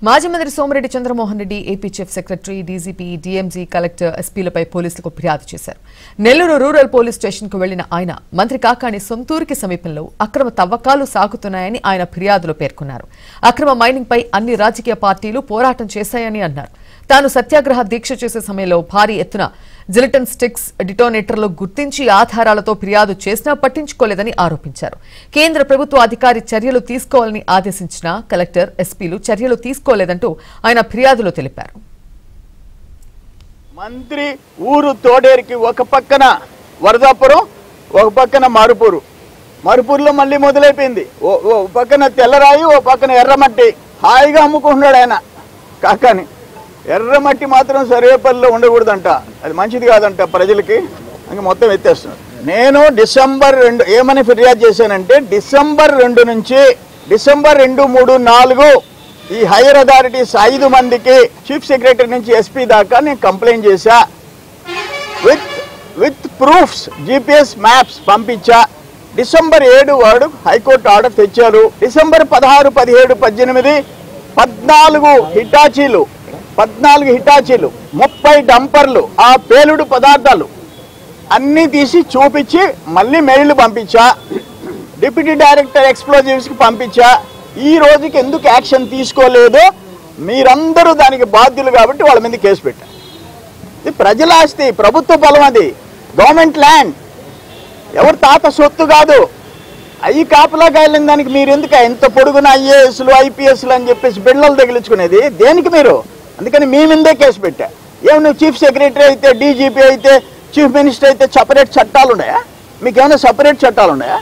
మాజీ మంత్రి Somireddy Chandramohan Reddy AP chief secretary DGP DMG collector ఎస్పీలపై పోలీసులకు ఫిర్యాదు చేశారు. నెల్లూరు రూరల్ పోలీస్ స్టేషన్కు వెళ్లిన ఆయన మంత్రి కాకాణి సొంతూరికి సమీపంలో అక్రమ తవ్వకాలు సాగుతున్నాయని ఆయన ఫిర్యాదులో పేర్కొన్నారు. అక్రమ మైనింగ్ పై అన్ని రాజకీయ పార్టీలు పోరాటం చేశాయని అన్నారు. తాను సత్యాగ్రహ దీక్ష చేసే సమయంలో భారీ ఎత్తున జిలిటన్ స్టిక్స్ డిటోనేటర్లు గుర్తించి ఆధారాలతో ఫిర్యాదు చేసినా పట్టించుకోలేదని ఆరోపించారు. కేంద్ర ప్రభుత్వ అధికారి చర్యలు తీసుకోవాలని ఆదేశించిన కలెక్టర్ ఎస్పీలు చర్యలు తీసుకోలేదంటూ ఆయన ఫిర్యాదులో తెలిపారు. మంత్రి ఊరు తోడేరికి ఒక పక్కన వరదాపురం, ఒక పక్కన మరుపూరులో మళ్ళీ మొదలైపోయింది. ఓ పక్కన తెల్లరాయి, ఓ పక్కన ఎర్రమట్టి హాయిగా అమ్ముకుంటున్నాడు ఆయన కాకాని. ఎర్రమట్టి మాత్రం సర్వేపల్లిలో ఉండకూడదంట, అది మంచిది కాదంట ప్రజలకి, ఇంకా మొత్తం ఎత్తేస్తున్నారు. నేను డిసెంబర్ 2 ఏమని ఫిర్యాదు చేశానంటే, డిసెంబర్ 2 నుంచి డిసెంబర్ 2, 3, 4 ఈ హైయర్ అథారిటీస్ 5 మందికి చీఫ్ సెక్రటరీ నుంచి ఎస్పీ దాకా నేను కంప్లైంట్ చేశా. విత్ ప్రూఫ్స్ జీపీఎస్ మ్యాప్స్ పంపించా. డిసెంబర్ 7 వాడు హైకోర్టు ఆర్డర్ తెచ్చారు. డిసెంబర్ 16, 17, 18 14 హిటాచీలు 30 డంపర్లు ఆ పేలుడు పదార్థాలు అన్నీ తీసి చూపించి మళ్ళీ మెయిల్ పంపించా. డిప్యూటీ డైరెక్టర్ ఎక్స్ప్లోజివ్స్కి పంపించా. ఈ రోజుకి ఎందుకు యాక్షన్ తీసుకోలేదు? మీరందరూ దానికి బాధ్యులు కాబట్టి వాళ్ళ మీద కేసు పెట్టారు. ఇది ప్రజల ఆస్తి, ప్రభుత్వ పొలం, అది గవర్నమెంట్ ల్యాండ్, ఎవరు తాత సొత్తు కాదు. అవి కాపలాగా వెళ్ళిన దానికి మీరు ఎందుకు ఎంత పొడుగున ఐఏఎస్లు ఐపీఎస్లు అని చెప్పేసి బిళ్ళలు తగిలించుకునేది దేనికి మీరు? అందుకని మీ మీదే కేసు పెట్టా. ఏమి నువ్వు చీఫ్ సెక్రటరీ అయితే, డీజీపీ అయితే, చీఫ్ మినిస్టర్ అయితే సపరేట్ చట్టాలు ఉన్నాయా? మీకు ఏమైనా సపరేట్ చట్టాలు ఉన్నాయా?